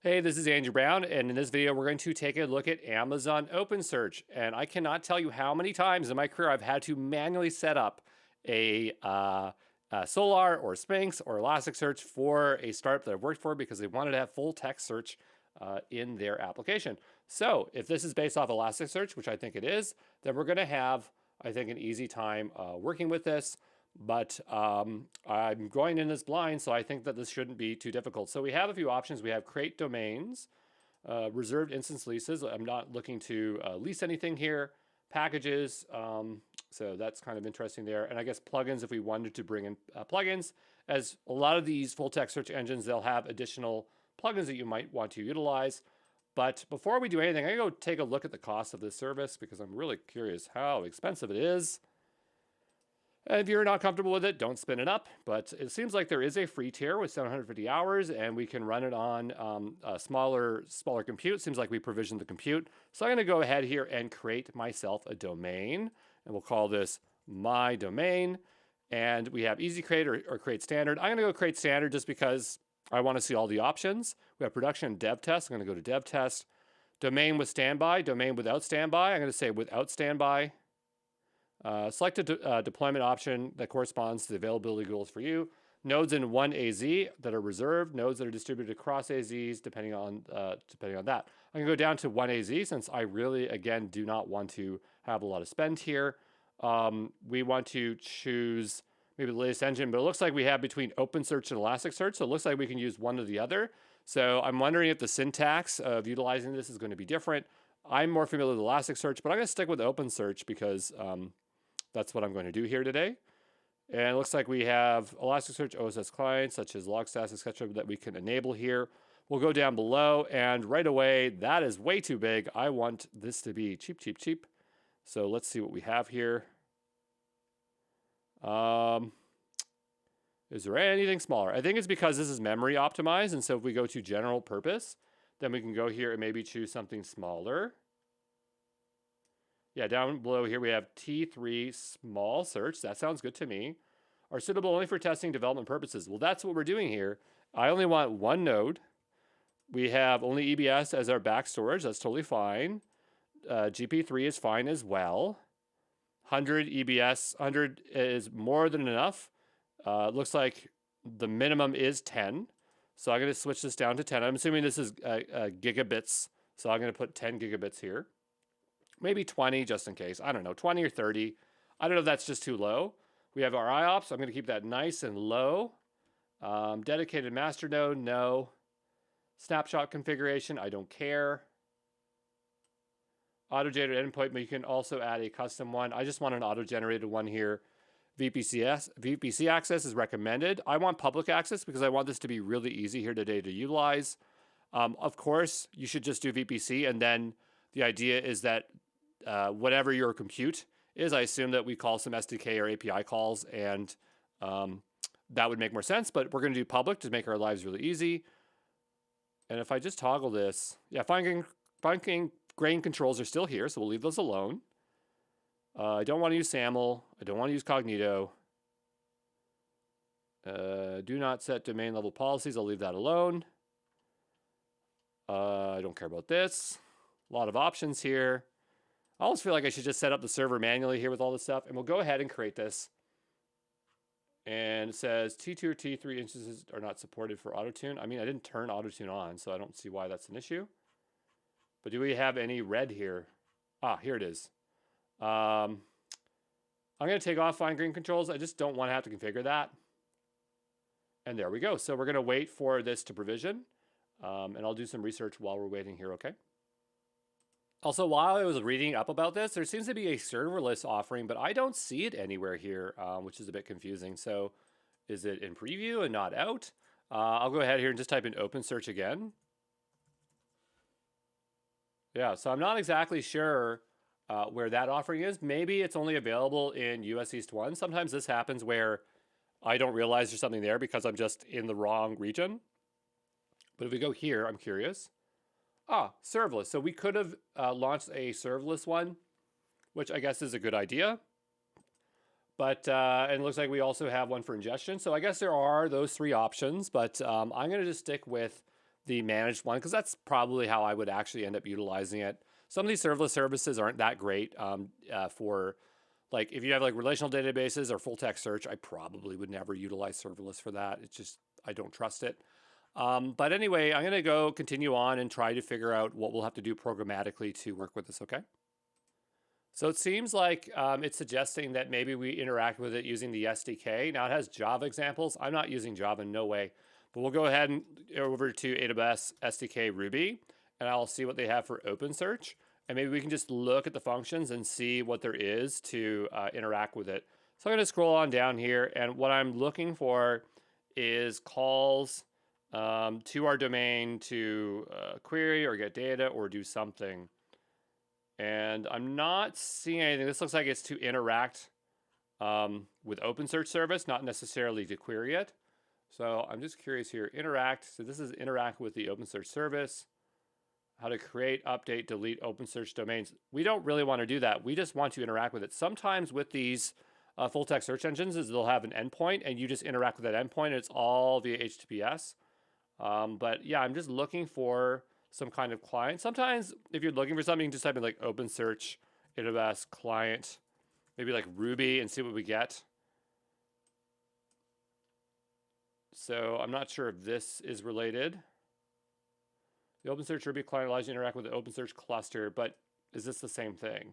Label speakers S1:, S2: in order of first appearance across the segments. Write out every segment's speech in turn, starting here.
S1: Hey, this is Andrew Brown, and in this video, we're going to take a look at Amazon OpenSearch. And I cannot tell you how many times in my career I've had to manually set up a Solar or Sphinx or Elasticsearch for a startup that I've worked for because they wanted to have full text search in their application. So if this is based off Elasticsearch, which I think it is, then we're going to have, I think, an easy time working with this. But I'm going in this blind, so I think that this shouldn't be too difficult. So we have a few options. We have create domains, reserved instance leases. I'm not looking to lease anything here. Packages, so that's kind of interesting there. And I guess plugins, if we wanted to bring in plugins, as a lot of these full text search engines, they'll have additional plugins that you might want to utilize. But before we do anything, I'm going to go take a look at the cost of this service because I'm really curious how expensive it is. If you're not comfortable with it, don't spin it up. But it seems like there is a free tier with 750 hours, and we can run it on a smaller compute. Seems like we provisioned the compute. So I'm going to go ahead here and create myself a domain, and we'll call this my domain. And we have easy create or create standard. I'm going to go create standard just because I want to see all the options. We have production and dev test. I'm going to go to dev test. Domain with standby, domain without standby. I'm going to say without standby. Select a deployment option that corresponds to the availability goals for you. Nodes in one AZ that are reserved. Nodes that are distributed across AZs, depending on that. I'm gonna go down to one AZ since I really, again, do not want to have a lot of spend here. We want to choose maybe the latest engine, but it looks like we have between OpenSearch and Elasticsearch, so it looks like we can use one or the other. So I'm wondering if the syntax of utilizing this is going to be different. I'm more familiar with Elasticsearch, but I'm going to stick with OpenSearch because that's what I'm going to do here today. And it looks like we have Elasticsearch OSS clients such as Logstash, etc., that we can enable here. We'll go down below, and right away, that is way too big. I want this to be cheap, cheap, cheap. So let's see what we have here. Is there anything smaller? I think it's because this is memory optimized, and so if we go to general purpose, then we can go here and maybe choose something smaller. Yeah, down below here we have T3 small search. That sounds good to me. Are suitable only for testing development purposes. Well, that's what we're doing here. I only want one node. We have only EBS as our back storage. That's totally fine. GP3 is fine as well. 100 EBS, 100 is more than enough. Looks like the minimum is 10. So I'm going to switch this down to 10. I'm assuming this is gigabits. So I'm going to put 10 gigabits here. Maybe 20 just in case. I don't know, 20 or 30. I don't know if that's just too low. We have our IOPS. I'm going to keep that nice and low. Dedicated master node, no. Snapshot configuration, I don't care. Auto-generated endpoint, but you can also add a custom one. I just want an auto-generated one here. VPC access is recommended. I want public access because I want this to be really easy here today to utilize. Of course, you should just do VPC, and then the idea is that whatever your compute is, I assume that we call some SDK or API calls, and that would make more sense, but we're going to do public to make our lives really easy. And if I just toggle this, yeah, fine grain controls are still here, so we'll leave those alone. I don't want to use SAML. I don't want to use Cognito. Do not set domain level policies. I'll leave that alone. I don't care about this. A lot of options here. I always feel like I should just set up the server manually here with all this stuff, and we'll go ahead and create this. And it says T2 or T3 instances are not supported for autotune. I mean, I didn't turn autotune on, so I don't see why that's an issue. But do we have any red here? Ah, here it is. I'm going to take off fine grain controls. I just don't want to have to configure that. And there we go. So we're going to wait for this to provision. And I'll do some research while we're waiting here, okay? Also, while I was reading up about this, there seems to be a serverless offering, but I don't see it anywhere here, which is a bit confusing. So is it in preview and not out? I'll go ahead here and just type in OpenSearch again. Yeah, so I'm not exactly sure where that offering is. Maybe it's only available in US East 1. Sometimes this happens where I don't realize there's something there because I'm just in the wrong region. But if we go here, I'm curious. Ah, serverless. So we could have launched a serverless one, which I guess is a good idea. But and it looks like we also have one for ingestion. So I guess there are those three options, but I'm going to just stick with the managed one because that's probably how I would actually end up utilizing it. Some of these serverless services aren't that great for, like, if you have like relational databases or full text search, I probably would never utilize serverless for that. It's just, I don't trust it. But anyway, I'm going to go continue on and try to figure out what we'll have to do programmatically to work with this, okay? So it seems like it's suggesting that maybe we interact with it using the SDK. Now it has Java examples. I'm not using Java, no way. But we'll go ahead and over to AWS SDK Ruby, and I'll see what they have for OpenSearch. And maybe we can just look at the functions and see what there is to interact with it. So I'm going to scroll on down here, and what I'm looking for is calls to our domain to query or get data or do something. And I'm not seeing anything. This looks like it's to interact with OpenSearch service, not necessarily to query it. So I'm just curious here, interact. So this is interact with the OpenSearch service, how to create, update, delete OpenSearch domains. We don't really want to do that. We just want to interact with it. Sometimes with these full text search engines is they'll have an endpoint and you just interact with that endpoint and it's all via HTTPS. But yeah, I'm just looking for some kind of client. Sometimes if you're looking for something, you can just type in like OpenSearch, AWS client, maybe like Ruby and see what we get. So I'm not sure if this is related. The OpenSearch Ruby client allows you to interact with the OpenSearch cluster, but is this the same thing?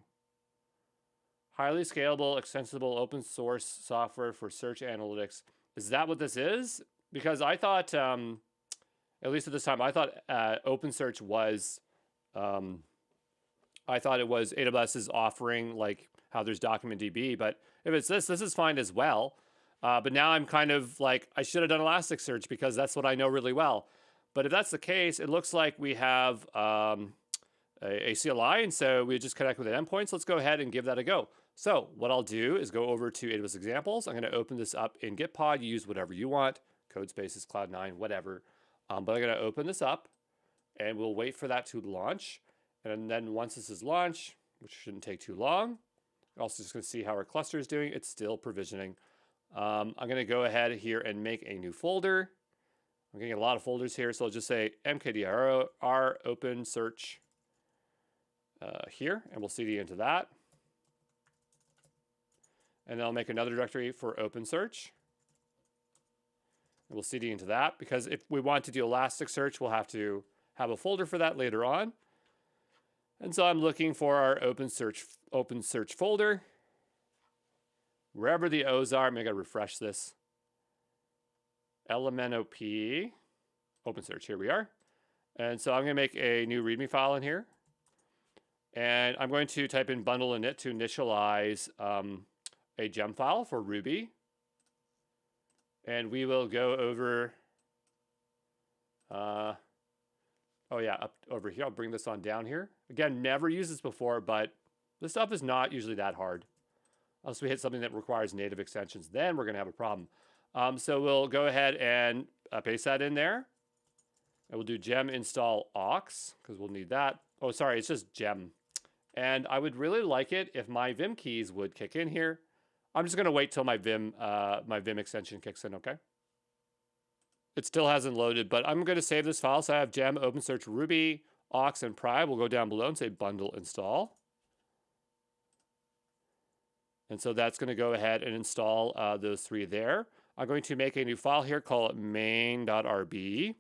S1: Highly scalable, extensible open source software for search analytics. Is that what this is? Because I thought, at least at this time, I thought OpenSearch was, I thought it was AWS's offering, like how there's DocumentDB, but if it's this is fine as well. But now I'm kind of like, I should have done Elasticsearch because that's what I know really well. But if that's the case, it looks like we have a CLI, and so we just connect with the endpoints. Let's go ahead and give that a go. So what I'll do is go over to AWS examples. I'm going to open this up in Gitpod. You use whatever you want, Codespaces, Cloud9, whatever. But I'm going to open this up, and we'll wait for that to launch. And then once this is launched, which shouldn't take too long, we're also just going to see how our cluster is doing. It's still provisioning. I'm going to go ahead here and make a new folder. I'm getting a lot of folders here, so I'll just say mkdir OpenSearch here, and we'll cd into that. And then I'll make another directory for OpenSearch. And we'll cd into that, because if we want to do Elasticsearch, we'll have to have a folder for that later on. And so I'm looking for our OpenSearch folder. Wherever the O's are, I'm going to refresh this. LMNOP, OpenSearch, here we are. And so I'm going to make a new README file in here. And I'm going to type in bundle init to initialize a gem file for Ruby. And we will go over, oh yeah, up over here. I'll bring this on down here. Again, never used this before, but this stuff is not usually that hard. Unless we hit something that requires native extensions, then we're going to have a problem. So we'll go ahead and paste that in there. And we'll do gem install aux, because we'll need that. Oh, sorry, it's just gem. And I would really like it if my Vim keys would kick in here. I'm just going to wait till my Vim extension kicks in, okay? It still hasn't loaded, but I'm going to save this file. So I have gem, OpenSearch, Ruby, aux, and pry. We'll go down below and say bundle install. And so that's going to go ahead and install those three there. I'm going to make a new file here, call it main.rb.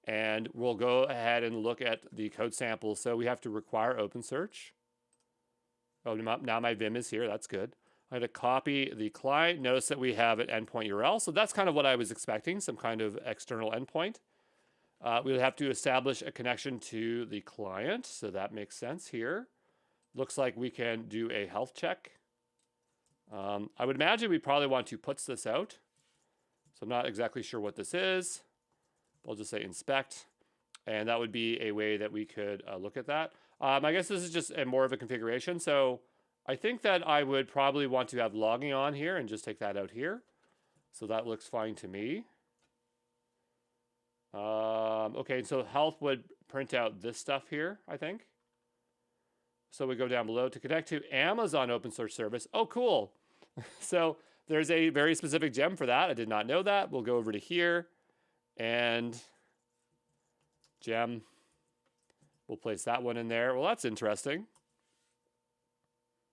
S1: And we'll go ahead and look at the code samples. So we have to require OpenSearch. Oh, now my Vim is here. That's good. I'm going to copy the client. Notice that we have an endpoint URL. So that's kind of what I was expecting, some kind of external endpoint. We'll have to establish a connection to the client. So that makes sense here. Looks like we can do a health check. I would imagine we probably want to puts this out. So I'm not exactly sure what this is. We'll just say inspect. And that would be a way that we could look at that. I guess this is just more of a configuration. So I think that I would probably want to have logging on here and just take that out here. So that looks fine to me. Okay, so health would print out this stuff here, I think. So we go down below to connect to Amazon OpenSearch service. Oh, cool. So there's a very specific gem for that. I did not know that. We'll go over to here and gem. We'll place that one in there. Well, that's interesting.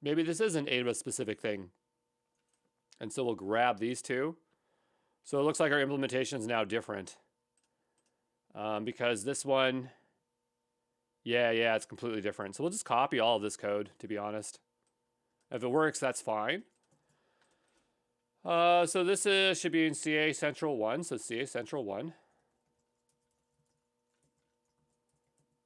S1: Maybe this is an AWS specific thing. And so we'll grab these two. So it looks like our implementation is now different. Because this one, yeah, it's completely different. So we'll just copy all of this code, to be honest. If it works, that's fine. So this should be in CA Central 1. So CA Central 1.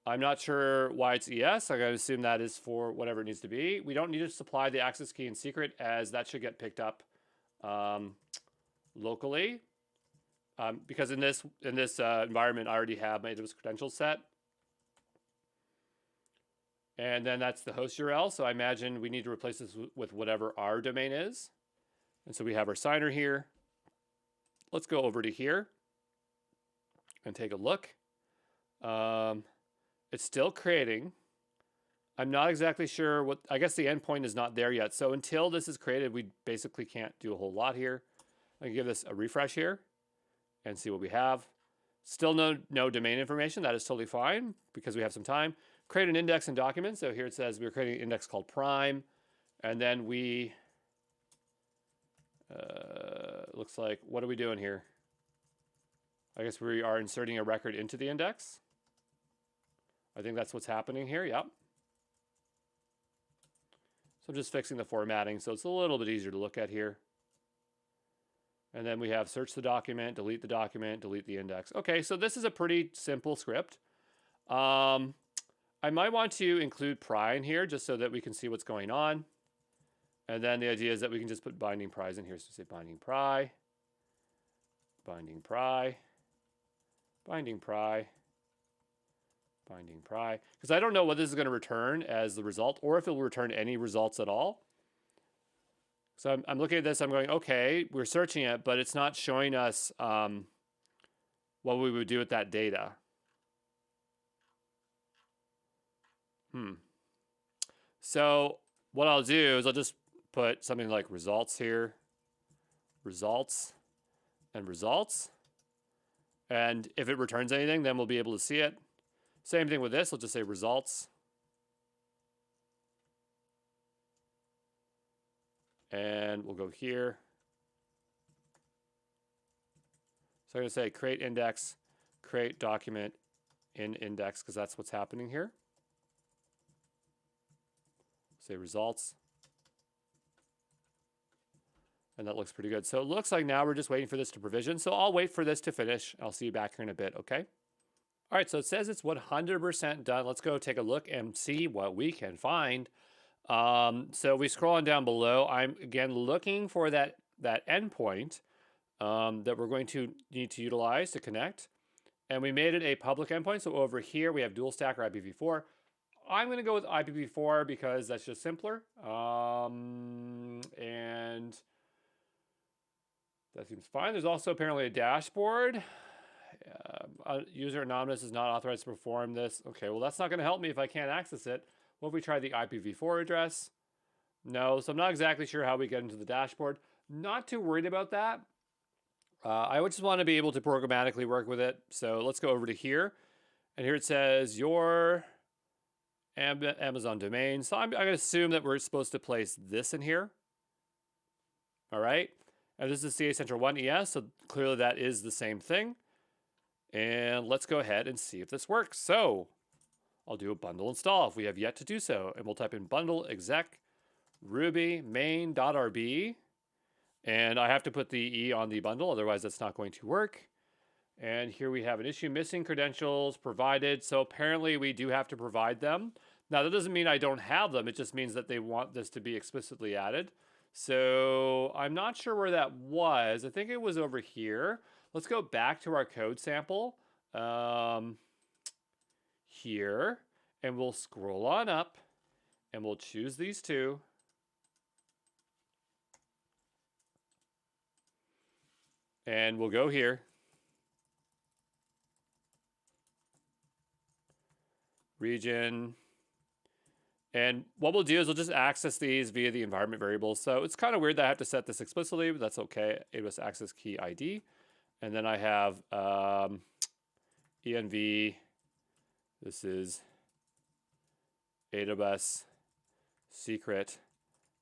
S1: I'm not sure why it's ES. I'm going to assume that is for whatever it needs to be. We don't need to supply the access key and secret, as that should get picked up locally. Because in this environment, I already have my AWS credentials set. And then that's the host URL. So I imagine we need to replace this with whatever our domain is. And so we have our signer here. Let's go over to here and take a look. It's still creating. I'm not exactly sure what, I guess the endpoint is not there yet. So until this is created, we basically can't do a whole lot here. I can give this a refresh here and see what we have. Still no domain information. That is totally fine because we have some time. Create an index and document. So here it says we're creating an index called prime. And then we, looks like, what are we doing here? I guess we are inserting a record into the index. I think that's what's happening here. Yep. So I'm just fixing the formatting so it's a little bit easier to look at here. And then we have search the document, delete the index. Okay, so this is a pretty simple script. I might want to include pry in here just so that we can see what's going on. And then the idea is that we can just put binding pries in here. So say binding pry, binding pry, binding pry, binding pry. Because I don't know what this is going to return as the result or if it will return any results at all. So I'm looking at this, I'm going, okay, we're searching it, but it's not showing us what we would do with that data. So what I'll do is I'll just put something like results here, results, and results. And if it returns anything, then we'll be able to see it. Same thing with this, we'll just say results. And we'll go here. So I'm going to say create index, create document in index, because that's what's happening here. Say results. And that looks pretty good. So it looks like now we're just waiting for this to provision. So I'll wait for this to finish. I'll see you back here in a bit, okay? All right, so it says it's 100% done. Let's go take a look and see what we can find. So we scroll on down below. I'm again looking for that endpoint that we're going to need to utilize to connect. And we made it a public endpoint. So over here we have dual stack or IPv4. I'm going to go with IPv4 because that's just simpler. And that seems fine. There's also apparently a dashboard. User anonymous is not authorized to perform this. Okay, well that's not going to help me if I can't access it. What if we try the IPv4 address? No, so I'm not exactly sure how we get into the dashboard. Not too worried about that. I would just want to be able to programmatically work with it. So let's go over to here. And here it says your Amazon domain. So I'm going to assume that we're supposed to place this in here. All right. And this is CA Central 1 ES. So clearly that is the same thing. And let's go ahead and see if this works. So I'll do a bundle install if we have yet to do so. And we'll type in bundle exec ruby main.rb. And I have to put the E on the bundle, otherwise that's not going to work. And here we have an issue, missing credentials provided. So apparently we do have to provide them. Now that doesn't mean I don't have them. It just means that they want this to be explicitly added. So I'm not sure where that was. I think it was over here. Let's go back to our code sample here, and we'll scroll on up, and we'll choose these two. And we'll go here. Region. And what we'll do is we'll just access these via the environment variables. So it's kind of weird that I have to set this explicitly, but that's okay. AWS access key ID. And then I have env This is AWS secret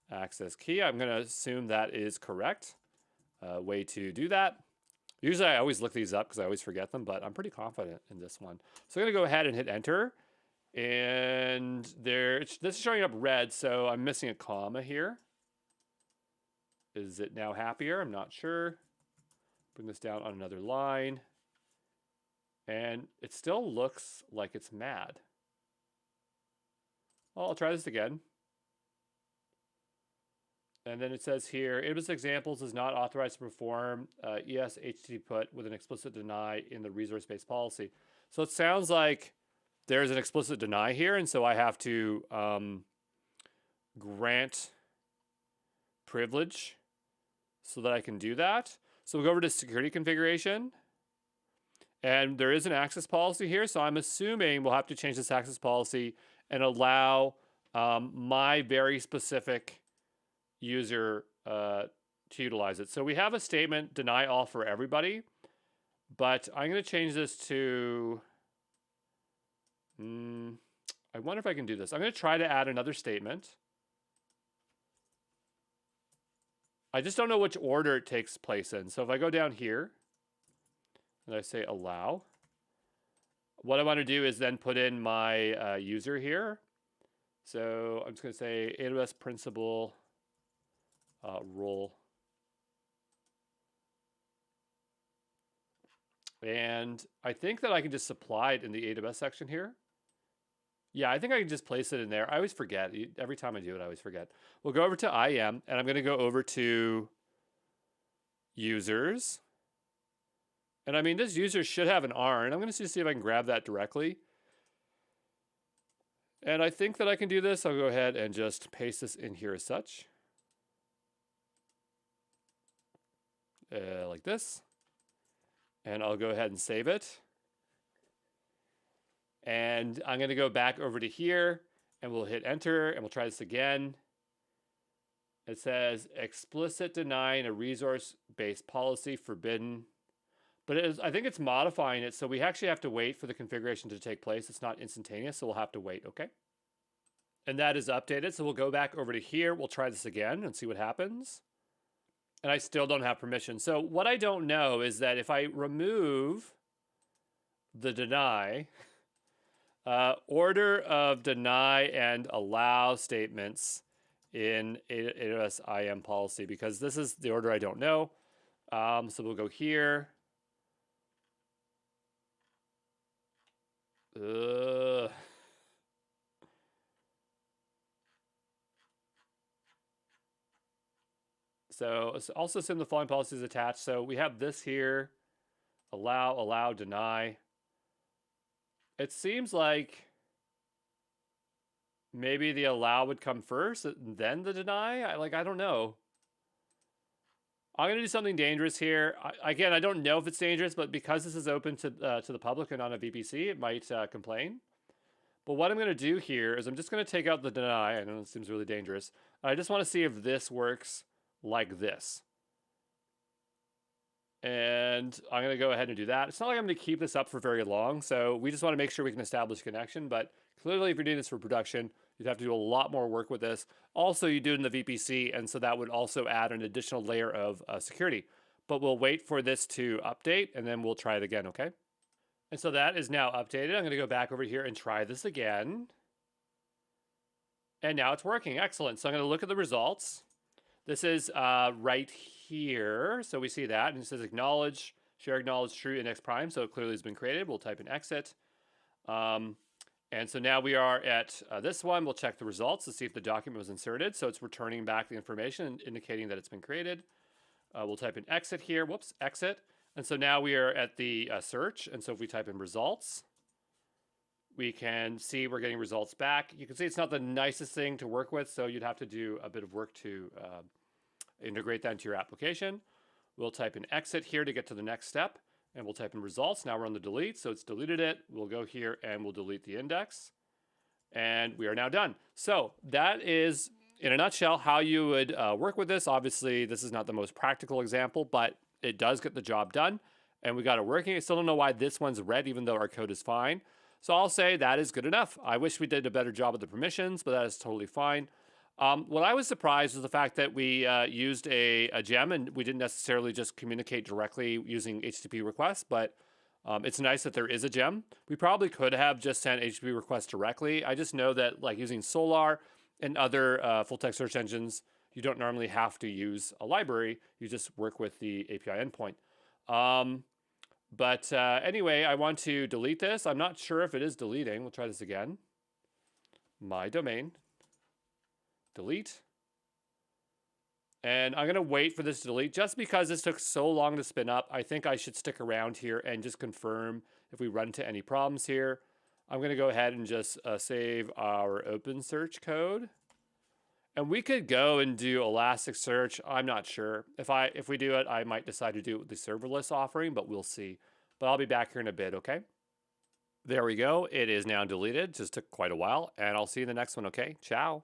S1: access key. I'm going to assume that is correct. Way to do that. Usually I always look these up because I always forget them, but I'm pretty confident in this one. So I'm going to go ahead and hit enter. And this is showing up red, so I'm missing a comma here. Is it now happier? I'm not sure. Bring this down on another line. And it still looks like it's mad. Well, I'll try this again. And then it says here, AWS examples is not authorized to perform ES HTTP put with an explicit deny in the resource-based policy. So it sounds like there's an explicit deny here, and so I have to grant privilege so that I can do that. So we'll go over to security configuration. And there is an access policy here, so I'm assuming we'll have to change this access policy and allow my very specific user to utilize it. So we have a statement, deny all for everybody, but I'm going to change this to, I wonder if I can do this. I'm going to try to add another statement. I just don't know which order it takes place in. So if I go down here, and I say allow, what I want to do is then put in my user here. So I'm just going to say AWS principal role. And I think that I can just supply it in the AWS section here. Yeah, I think I can just place it in there. I always forget. Every time I do it, I always forget. We'll go over to IAM, and I'm going to go over to users. And I mean, this user should have an R, and I'm going to see if I can grab that directly. And I think that I can do this. I'll go ahead and just paste this in here as such. Like this. And I'll go ahead and save it. And I'm going to go back over to here, and we'll hit enter, and we'll try this again. It says explicit deny in a resource-based policy forbidden. But I think it's modifying it, so we actually have to wait for the configuration to take place. It's not instantaneous, so we'll have to wait, okay? And that is updated, so we'll go back over to here. We'll try this again and see what happens. And I still don't have permission. So what I don't know is that if I remove the deny, order of deny and allow statements in AWS IAM policy, because this is the order I don't know. So we'll go here. So also assume the following policies attached. So we have this here, allow, deny. It seems like maybe the allow would come first, then the deny. I don't know. I'm going to do something dangerous here. Again, I don't know if it's dangerous, but because this is open to the public and on a VPC, it might complain. But what I'm going to do here is I'm just going to take out the deny. I know it seems really dangerous. I just want to see if this works like this. And I'm going to go ahead and do that. It's not like I'm going to keep this up for very long, so we just want to make sure we can establish connection. But clearly, if you're doing this for production, you'd have to do a lot more work with this. Also, you do it in the VPC, and so that would also add an additional layer of security. But we'll wait for this to update, and then we'll try it again, okay? And so that is now updated. I'm going to go back over here and try this again. And now it's working. Excellent. So I'm going to look at the results. This is right here. So we see that, and it says acknowledge, share acknowledge true index prime. So it clearly has been created. We'll type in exit. And so now we are at this one. We'll check the results to see if the document was inserted. So it's returning back the information, indicating that it's been created. We'll type in exit here. Whoops, exit. And so now we are at the search. And so if we type in results, we can see we're getting results back. You can see it's not the nicest thing to work with, so you'd have to do a bit of work to integrate that into your application. We'll type in exit here to get to the next step. And we'll type in results. Now we're on the delete, so it's deleted it. We'll go here and we'll delete the index. And we are now done. So that is, in a nutshell, how you would work with this. Obviously, this is not the most practical example, but it does get the job done. And we got it working. I still don't know why this one's red, even though our code is fine. So I'll say that is good enough. I wish we did a better job of the permissions, but that is totally fine. What I was surprised was the fact that we used a gem and we didn't necessarily just communicate directly using HTTP requests, but it's nice that there is a gem. We probably could have just sent HTTP requests directly. I just know that like using Solar and other full text search engines, you don't normally have to use a library. You just work with the API endpoint. But anyway, I want to delete this. I'm not sure if it is deleting. We'll try this again. My domain. Delete. And I'm going to wait for this to delete just because this took so long to spin up. I think I should stick around here and just confirm if we run into any problems here. I'm going to go ahead and just save our OpenSearch code. And we could go and do Elasticsearch. I'm not sure. If we do it, I might decide to do it with the serverless offering, but we'll see. But I'll be back here in a bit, okay? There we go. It is now deleted. Just took quite a while, and I'll see you in the next one, okay? Ciao.